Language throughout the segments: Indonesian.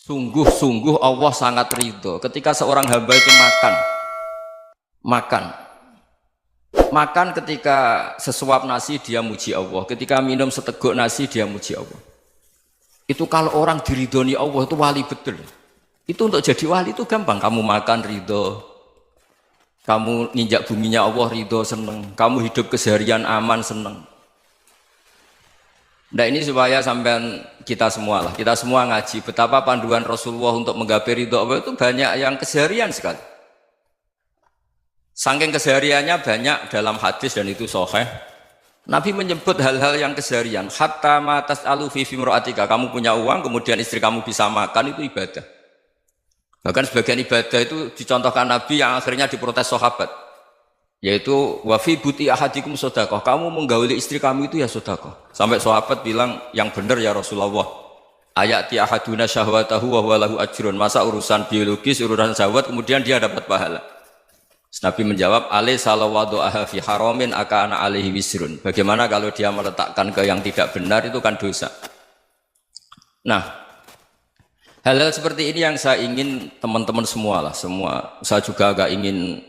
Sungguh-sungguh Allah sangat ridho ketika seorang hamba itu makan makan ketika sesuap nasi dia muji Allah, ketika minum seteguk nasi dia muji Allah. Itu kalau orang diridhoni Allah itu wali betul. Itu untuk jadi wali itu gampang, kamu makan ridho, kamu ninjak buminya Allah ridho seneng, kamu hidup keseharian aman seneng. Nah ini supaya sampean kita semua ngaji betapa panduan Rasulullah untuk menggapai ridho Allah itu banyak yang keseharian sekali. Saking kesehariannya banyak dalam hadis dan itu sahih. Nabi menyebut hal-hal yang keseharian. Hatta ma tas'alu fi imra'atika, kamu punya uang kemudian istri kamu bisa makan itu ibadah. Bahkan sebagian ibadah itu dicontohkan Nabi yang akhirnya diprotes sahabat. Yaitu wafi buti ahadikum sodakoh, kamu menggauli istri kamu itu ya sodakoh. Sampai sahabat bilang yang benar ya Rasulullah, ayati ahaduna syahwatahu wa huwa lahu ajrun, masa urusan biologis, urusan syahwat kemudian dia dapat pahala. Nabi menjawab, alai salawadu aha fi haramin akana alaihi wisrun, bagaimana kalau dia meletakkan ke yang tidak benar itu kan dosa. Nah, hal-hal seperti ini yang saya ingin teman-teman semua, saya juga agak ingin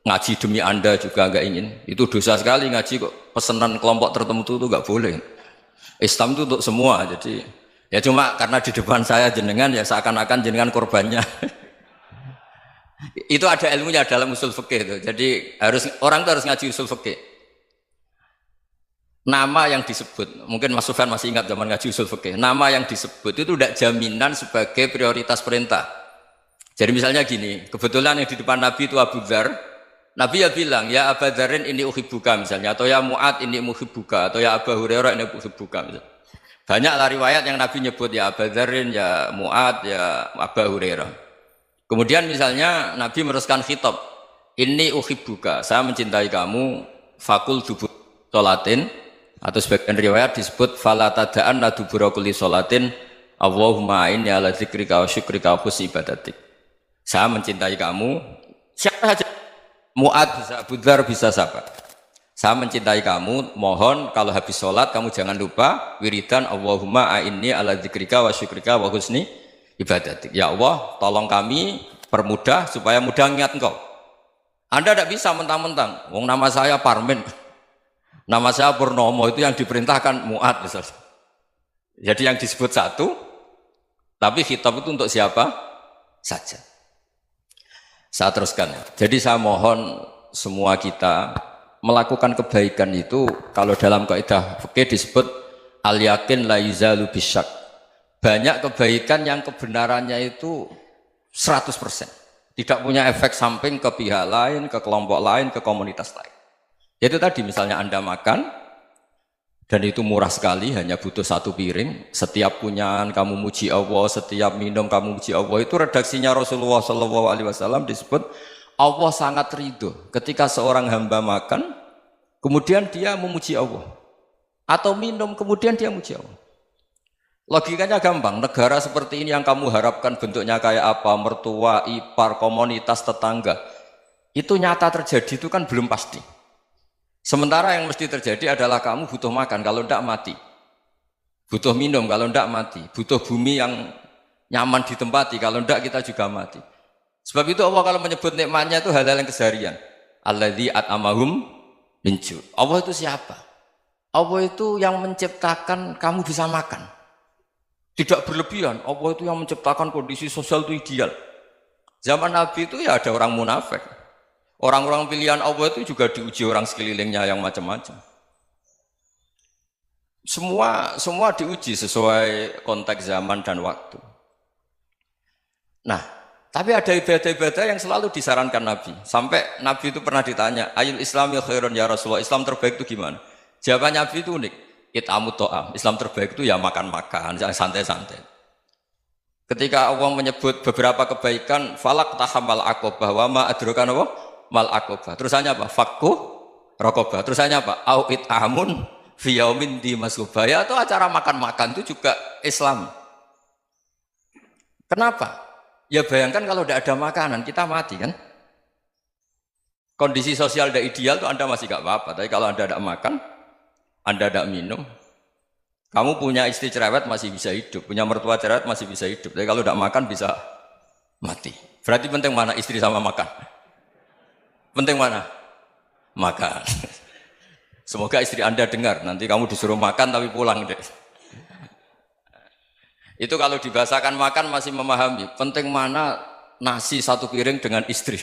ngaji demi Anda juga agak ingin. Itu dosa sekali ngaji kok pesanan kelompok tertentu itu enggak boleh. Islam itu untuk semua. Jadi ya cuma karena di depan saya jenengan ya seakan-akan jenengan korbannya. Itu ada ilmunya dalam usul fikih itu. Jadi orang itu harus ngaji usul fikih. Nama yang disebut, mungkin Mas Sufyan masih ingat zaman ngaji usul fikih. Nama yang disebut itu tidak jaminan sebagai prioritas perintah. Jadi misalnya gini, kebetulan yang di depan Nabi itu Abu Dzar. Nabi ya bilang, ya Aba Dzarin ini uhibbuka misalnya, atau ya Mu'ad ini muhibbuka, atau ya Aba Hurairah ini uhibbuka misalnya. Banyaklah riwayat yang Nabi nyebut ya Aba Dzarin, ya Mu'ad, ya Aba Hurairah. Kemudian misalnya Nabi meneruskan khitab, ini uhibbuka, saya mencintai kamu, fakul dubur sholatin, atau sebagian riwayat disebut falatadaan la dubura kulli sholatin, Allahumma inni ala dzikrika wa syukrika wa husni ibadatik. Saya mencintai kamu, siapa saja. Mu'ad bisa, Abu Dzar bisa siapa? Saya mencintai kamu, mohon kalau habis sholat kamu jangan lupa wiridan Allahumma a'inni ala dzikrika wa syukrika wa husni ibadatik. Ya Allah, tolong kami permudah supaya mudah ingat engkau. Anda tidak bisa mentang-mentang, wong nama saya Parmin, nama saya Purnomo, itu yang diperintahkan Mu'ad misalnya. Jadi yang disebut satu, tapi khitab itu untuk siapa saja. Saya teruskan. Jadi saya mohon semua kita melakukan kebaikan itu kalau dalam kaidah fikih disebut al yakin la yuzalu bisyak. Banyak kebaikan yang kebenarannya itu 100%. Tidak punya efek samping ke pihak lain, ke kelompok lain, ke komunitas lain. Itu tadi misalnya Anda makan dan itu murah sekali, hanya butuh satu piring. Setiap punyaan kamu muji Allah, setiap minum kamu muji Allah. Itu redaksinya Rasulullah SAW disebut Allah sangat ridho ketika seorang hamba makan, kemudian dia memuji Allah. Atau minum, kemudian dia muji Allah. Logikanya gampang, negara seperti ini yang kamu harapkan bentuknya kayak apa, mertua, ipar, komunitas, tetangga. Itu nyata terjadi itu kan belum pasti. Sementara yang mesti terjadi adalah kamu butuh makan, kalau tidak mati. Butuh minum, kalau tidak mati. Butuh bumi yang nyaman ditempati, kalau tidak kita juga mati. Sebab itu Allah kalau menyebut nikmatnya itu hal-hal yang keseharian. Alladzi at'amahum min ju'. Allah itu siapa? Allah itu yang menciptakan kamu bisa makan. Tidak berlebihan. Allah itu yang menciptakan kondisi sosial itu ideal. Zaman Nabi itu ya ada orang munafik. Orang-orang pilihan Allah itu juga diuji orang sekelilingnya yang macam-macam. Semua diuji sesuai konteks zaman dan waktu. Nah, tapi ada ibadah-ibadah yang selalu disarankan Nabi. Sampai Nabi itu pernah ditanya, ayul islami khairun ya Rasulullah, Islam terbaik itu gimana? Jawaban Nabi itu unik. It'amut to'am. Islam terbaik itu ya makan-makan, jangan santai-santai. Ketika Allah menyebut beberapa kebaikan, falak tahamal aqobah wa ma adrokan apa? Mal aqobah. Terusannya apa? Fakku raqobah. Terusannya apa? Au it'amun fi yaumin di masubah. Ya, itu acara makan-makan itu juga Islam. Kenapa? Ya bayangkan kalau tidak ada makanan kita mati kan? Kondisi sosial tidak ideal itu Anda masih gak apa-apa. Tapi kalau Anda tidak makan, Anda tidak minum, Kamu punya istri cerewet masih bisa hidup, punya mertua cerewet masih bisa hidup. Tapi kalau tidak makan bisa mati. Berarti penting mana istri sama makan? Penting mana? Makan. Semoga istri Anda dengar. Nanti kamu disuruh makan tapi pulang deh. Itu kalau dibahasakan makan masih memahami. Penting mana nasi satu piring dengan istri.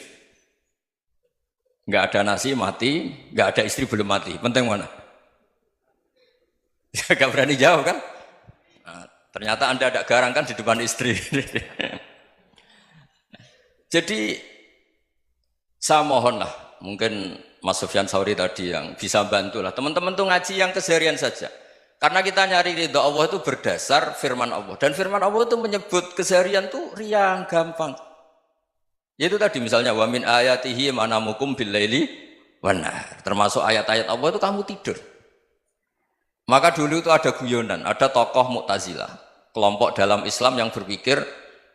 Nggak ada nasi mati, nggak ada istri belum mati. Penting mana? Gak berani jawab kan? Nah, ternyata Anda ada garang kan di depan istri. Jadi saya mohonlah, mungkin Mas Sufyan Sauri tadi yang bisa bantu lah. Teman-teman tuh ngaji yang keseharian saja. Karena kita nyari ridha Allah itu berdasar firman Allah. Dan firman Allah itu menyebut keseharian tuh riang, gampang. Yaitu tadi misalnya wa min ayatihi manamukum billaili wan nahar. Termasuk ayat-ayat Allah itu kamu tidur. Maka dulu itu ada guyonan, ada tokoh Mu'tazilah, kelompok dalam Islam yang berpikir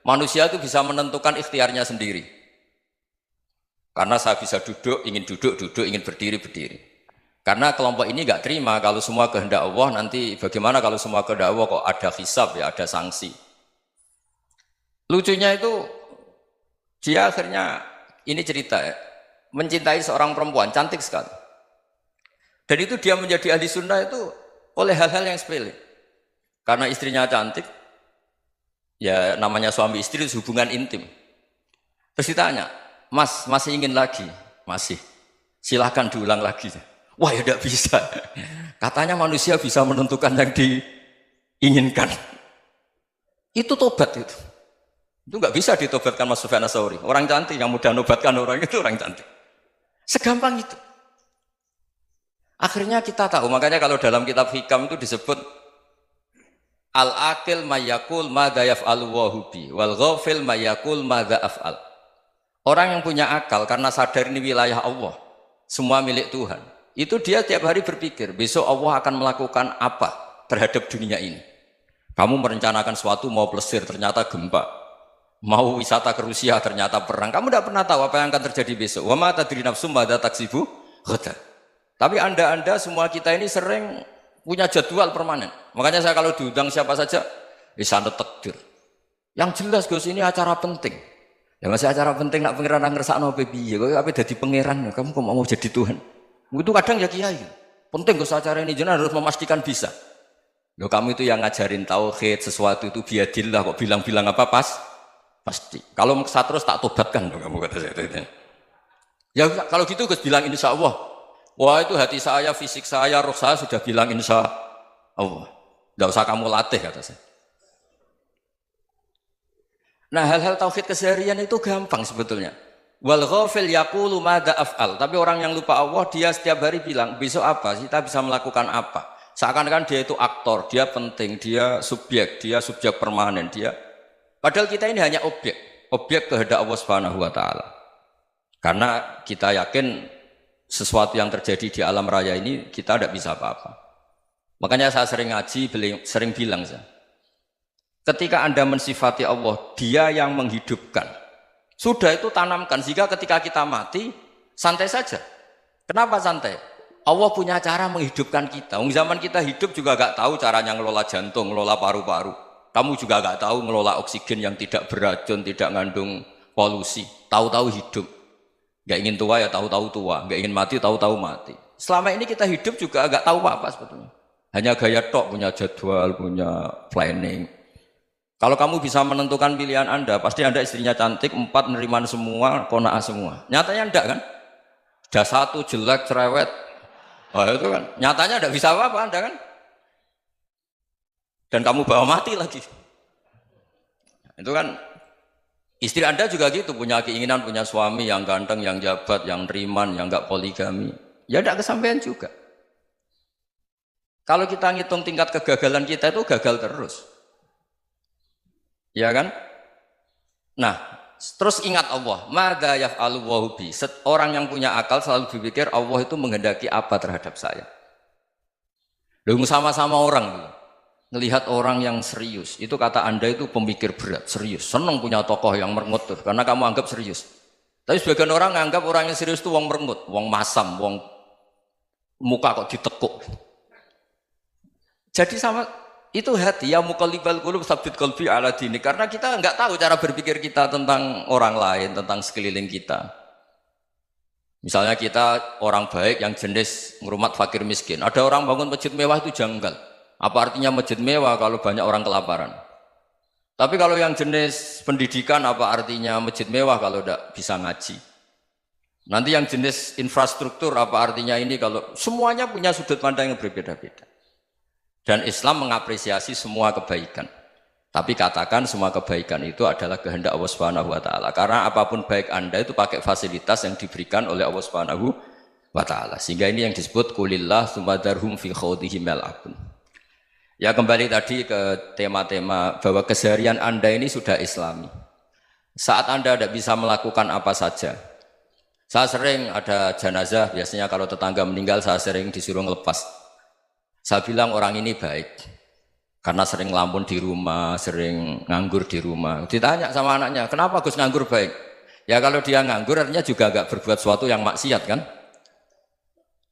manusia itu bisa menentukan ikhtiarnya sendiri. Karena saya bisa duduk, ingin berdiri, berdiri. Karena kelompok ini nggak terima kalau semua kehendak Allah, nanti bagaimana kalau semua kehendak Allah kok ada hisab ya, ada sanksi. Lucunya itu, dia akhirnya, ini cerita ya, mencintai seorang perempuan, cantik sekali. Dan itu dia menjadi ahli sunnah itu oleh hal-hal yang sepele. Karena istrinya cantik, ya namanya suami istri itu hubungan intim. Terus ditanya, Mas, masih ingin lagi? Masih. Silahkan diulang lagi. Wah ya tidak bisa. Katanya manusia bisa menentukan yang diinginkan. Itu tobat itu. Itu nggak bisa ditobatkan Mas Sufyan Ats-Tsauri. Orang cantik yang mudah nobatkan orang itu orang cantik. Segampang itu. Akhirnya kita tahu, makanya kalau dalam kitab Hikam itu disebut al-akil mayyakul madza yaf'alu wa hubi wal ghafil mayyakul madza af'al. Orang yang punya akal karena sadar ini wilayah Allah, semua milik Tuhan. Itu dia tiap hari berpikir, besok Allah akan melakukan apa terhadap dunia ini. Kamu merencanakan sesuatu mau plesir ternyata gempa. Mau wisata ke Rusia ternyata perang. Kamu tidak pernah tahu apa yang akan terjadi besok. Wa ma tadri nafsum madza taksibu ghadan. Tapi anda semua kita ini sering punya jadwal permanen. Makanya saya kalau diundang siapa saja, sana takdir. Yang jelas Gus ini acara penting. Ya masih acara penting nak pangeran ngersakno piye? Kowe ape dadi pangeran? Kamu kok mau jadi Tuhan? Itu kadang ya kiai. Penting Gus acara ini jenengan harus memastikan bisa. Loh kamu itu yang ngajarin tauhid, sesuatu itu biadillah kok bilang-bilang apa pasti. Kalau maksa terus tak tobatkan kamu kata saya. Ya kalau gitu Gus bilang insya Allah. Wah itu hati saya, fisik saya, roh saya sudah bilang insya Allah. Tidak usah kamu latih kata saya. Nah hal-hal tauhid keseharian itu gampang sebetulnya. Wal ghafil yaqulu madza af'al. Tapi orang yang lupa Allah dia setiap hari bilang besok apa? Kita bisa melakukan apa? Seakan-akan dia itu aktor, dia penting, dia subjek permanen, dia. Padahal kita ini hanya objek kehendak Allah Subhanahu wa taala. Karena kita yakin sesuatu yang terjadi di alam raya ini kita tidak bisa apa-apa. Makanya saya sering ngaji, sering bilang saya, ketika Anda mensifati Allah, dia yang menghidupkan. Sudah itu tanamkan, sehingga ketika kita mati, santai saja. Kenapa santai? Allah punya cara menghidupkan kita. Zaman kita hidup juga gak tahu caranya ngelola jantung, ngelola paru-paru. Kamu juga gak tahu ngelola oksigen yang tidak beracun, tidak mengandung polusi. Tahu-tahu hidup. Gak ingin tua ya tahu-tahu tua, gak ingin mati tahu-tahu mati. Selama ini kita hidup juga gak tahu apa sebetulnya. Hanya gaya tok, punya jadwal, punya planning. Kalau kamu bisa menentukan pilihan Anda, pasti Anda istrinya cantik, 4 neriman semua, qanaah semua. Nyatanya enggak kan? Ada 1 jelek, cerewet. Oh itu kan, nyatanya enggak bisa apa-apa Anda kan? Dan kamu bawa mati lagi. Itu kan, istri Anda juga gitu, punya keinginan, punya suami yang ganteng, yang jabat, yang neriman, yang enggak poligami. Ya enggak kesampaian juga. Kalau kita ngitung tingkat kegagalan kita itu gagal terus. Ya kan? Nah, terus ingat Allah, madza yaf'alu wa bi. Orang yang punya akal selalu berpikir Allah itu menghendaki apa terhadap saya. Lalu sama-sama orang melihat orang yang serius, itu kata Anda itu pemikir berat, serius. Senang punya tokoh yang merengut karena kamu anggap serius. Tapi sebagian orang anggap orang yang serius itu wong merengut, wong masam, wong muka kok ditekuk. Jadi sama itu hati ya muqallibal qulub tsabbit qalbi ala dinik, karena kita nggak tahu cara berpikir kita tentang orang lain, tentang sekeliling kita. Misalnya kita orang baik yang jenis ngrumat fakir miskin. Ada orang bangun masjid mewah itu janggal. Apa artinya masjid mewah kalau banyak orang kelaparan? Tapi kalau yang jenis pendidikan apa artinya masjid mewah kalau tidak bisa ngaji? Nanti yang jenis infrastruktur apa artinya ini kalau semuanya punya sudut pandang yang berbeda-beda. Dan Islam mengapresiasi semua kebaikan. Tapi katakan semua kebaikan itu adalah kehendak Allah Subhanahu wa taala. Karena apapun baik Anda itu pakai fasilitas yang diberikan oleh Allah Subhanahu wa taala. Sehingga ini yang disebut kulillah sumadarhum fi khawdihim yal'abun. Ya kembali tadi ke tema-tema bahwa keseharian Anda ini sudah Islami. Saat Anda tidak bisa melakukan apa saja. Saya sering ada jenazah, biasanya kalau tetangga meninggal saya sering disuruh ngelepas. Saya bilang orang ini baik. Karena sering ngelamun di rumah, sering nganggur di rumah. Ditanya sama anaknya, kenapa Gus nganggur baik? Ya kalau dia nganggur artinya juga agak berbuat sesuatu yang maksiat kan?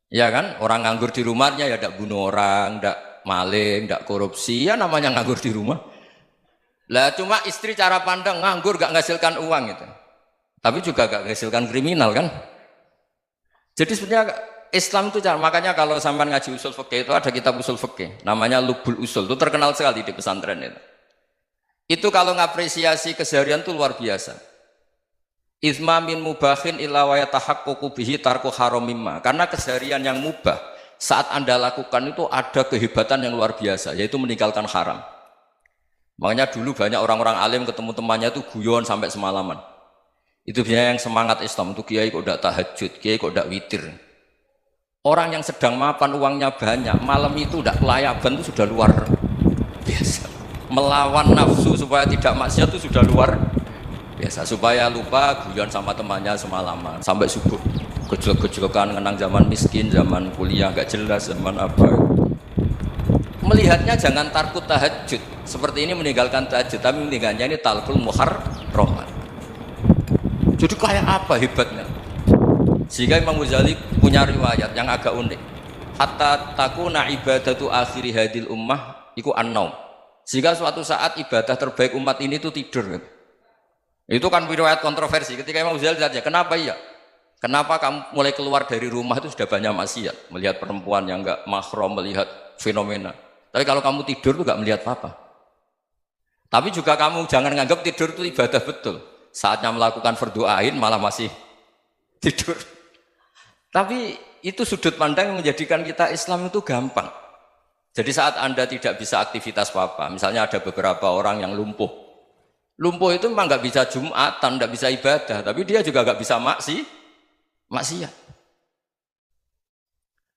Ya kan? Orang nganggur di rumahnya ya tidak bunuh orang, tidak maling, tidak korupsi, ya namanya nganggur di rumah. Lah cuma istri cara pandang nganggur gak menghasilkan uang itu. Tapi juga gak menghasilkan kriminal kan? Jadi sebenarnya Islam itu makanya kalau sampai ngaji usul fikih itu ada kitab usul fikih namanya Lubul Usul, itu terkenal sekali di pesantren itu. Itu kalau ngapresiasi keseharian itu luar biasa. Izma min mubahin illa wa yatahaqququ bihi tarku haramimma. Karena keseharian yang mubah saat Anda lakukan itu ada kehebatan yang luar biasa, yaitu meninggalkan haram. Makanya dulu banyak orang-orang alim ketemu temannya itu guyon sampai semalaman. Itu biasanya yang semangat Islam itu kiai kok tidak tahajud, kiai kok tidak witir. Orang yang sedang mapan uangnya banyak, malam itu tidak kelayaban itu sudah luar biasa. Melawan nafsu supaya tidak maksiat itu sudah luar biasa. Supaya lupa guyon sama temannya semalaman sampai subuh. Gejolak-gejolakan kenang zaman miskin, zaman kuliah gak jelas, zaman apa. Melihatnya jangan tarkut tahajud. Seperti ini meninggalkan tahajud, tapi meninggalnya ini talqul muharramat. Jadi kayak apa hebatnya? Sehingga Imam Ghazali punya riwayat yang agak unik. Hatta takuna ibadatu akhiri hadil ummah iku an-naum. Sehingga suatu saat ibadah terbaik umat ini itu tidur. Itu kan riwayat kontroversi. Ketika Imam Ghazali tanya, kenapa iya? Kenapa kamu mulai keluar dari rumah itu sudah banyak maksiat? Melihat perempuan yang enggak mahram, melihat fenomena. Tapi kalau kamu tidur itu enggak melihat apa-apa. Tapi juga kamu jangan nganggap tidur itu ibadah betul. Saatnya melakukan fardu ain malah masih tidur. Tapi itu sudut pandang yang menjadikan kita Islam itu gampang. Jadi saat Anda tidak bisa aktivitas apa-apa, misalnya ada beberapa orang yang lumpuh. Lumpuh itu memang nggak bisa Jumatan, nggak bisa ibadah, tapi dia juga nggak bisa maksiat.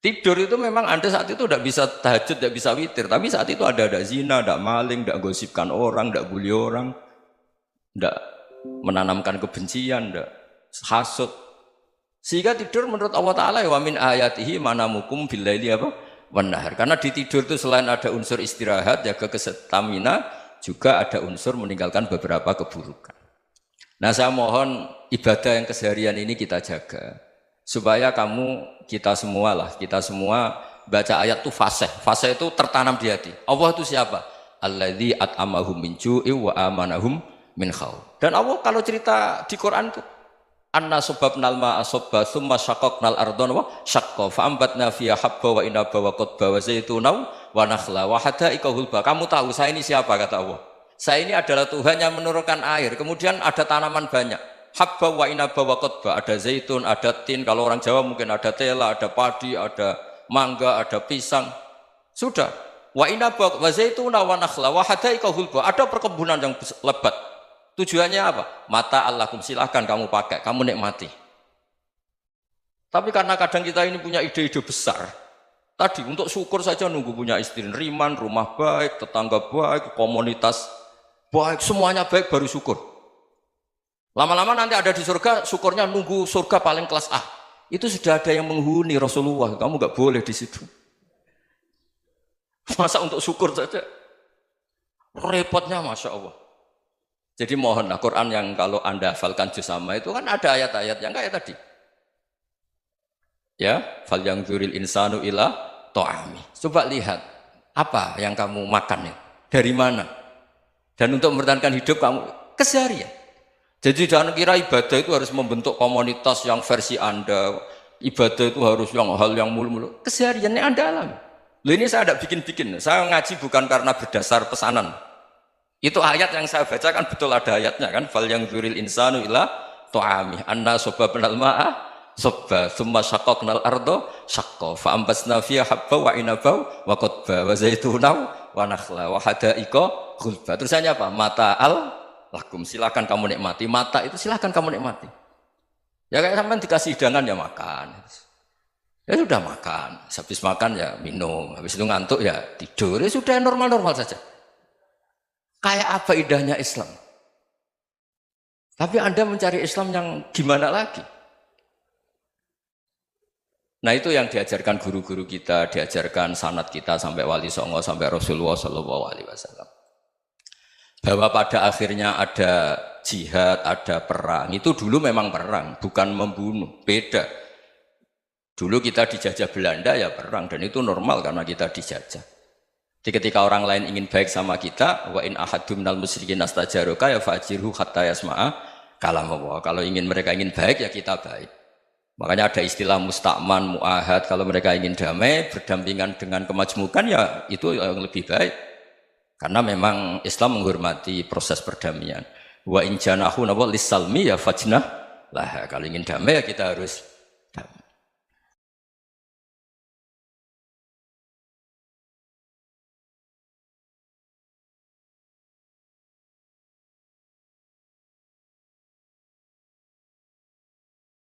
Tidur itu memang Anda saat itu tidak bisa tahajud, tidak bisa witir, tapi saat itu ada zina, ada maling, tidak gosipkan orang, tidak bully orang, tidak menanamkan kebencian, tidak hasud. Sehingga tidur menurut Allah Ta'ala wa min ayatihi manamukum billaili apa? Wan-nahar. Karena di tidur itu selain ada unsur istirahat, jaga kestamina, juga ada unsur meninggalkan beberapa keburukan. Nah saya mohon ibadah yang keseharian ini kita jaga. Supaya kita semua baca ayat itu fasih. Fasih itu tertanam di hati. Allah itu siapa? Alladzi at'amahum min ju'i wa amanahum min khauf. Dan Allah kalau cerita di Quran itu anna subabnal ma'a subba thumma syaqaqnal ardhan wa syaqqa fa ambatna fiha habba wa inaba wa qadba wa zaituna wa nakhla wa hadaika hulba. Kamu tahu saya ini siapa, kata Allah. Saya ini adalah Tuhan yang menurunkan air, kemudian ada tanaman banyak. Habba wa inaba wa qadba, ada zaitun, ada tin, kalau orang Jawa mungkin ada tela, ada padi, ada mangga, ada pisang. Sudah. Wa inaba wa zaituna wa nakhla wa hadaika hulba, ada perkebunan yang lebat. Tujuannya apa? Mata Allahkum, silahkan kamu pakai, kamu nikmati. Tapi karena kadang kita ini punya ide-ide besar. Tadi untuk syukur saja nunggu punya istri riman, rumah baik, tetangga baik, komunitas baik, semuanya baik baru syukur. Lama-lama nanti ada di surga, syukurnya nunggu surga paling kelas A. Itu sudah ada yang menghuni Rasulullah, kamu nggak boleh di situ. Masa untuk syukur saja? Repotnya Masya Allah. Jadi mohonlah Quran yang kalau Anda hafalkan juz sama itu kan ada ayat-ayat yang kayak tadi. Ya, fal yanzuril insanu ila ta'ami. Coba lihat Apa yang kamu makan ya? Dari mana? Dan untuk mempertahankan hidup kamu keseharian. Jadi jangan kira ibadah itu harus membentuk komunitas yang versi Anda. Ibadah itu harus yang hal yang mulu-mulu. Kesehariannya Anda alami. Loh ini saya tidak bikin-bikin. Saya ngaji bukan karena berdasar pesanan. Itu ayat yang saya baca kan betul ada ayatnya kan. Fal yang dzuril insanu ila tu'ami anna sobabnal ma'a sobba thumma syaqaqnal ardo syaqqa fa ambasna fiha habba wa inaba wa qadba wa zaituna wa nakhla wa hadaika ghulba. Terusannya apa? Mata'al lakum, silakan kamu nikmati. Mata itu silakan kamu nikmati. Ya kayak sampean dikasih hidangan ya makan. Ya sudah makan, habis makan ya minum, habis itu ngantuk ya tidur. Ya sudah normal-normal saja. Kayak apa indahnya Islam. Tapi Anda mencari Islam yang gimana lagi? Nah itu yang diajarkan guru-guru kita, diajarkan sanad kita sampai Wali Songo, sampai Rasulullah SAW. Bahwa pada akhirnya ada jihad, ada perang. Itu dulu memang perang, bukan membunuh, beda. Dulu kita dijajah Belanda ya perang, dan itu normal karena kita dijajah. Jadi ketika orang lain ingin baik sama kita, wa in ahadum minal musyrikin astajaroka ya fajirhu hatta yasma'a kalam Allah. Kalau mereka ingin baik ya kita baik. Makanya ada istilah musta'man, mu'ahad. Kalau mereka ingin damai, berdampingan dengan kemajmukan ya itu yang lebih baik. Karena memang Islam menghormati proses perdamaian. Wa in janahu lis-salmi ya fajnah lah. Kalau ingin damai ya kita harus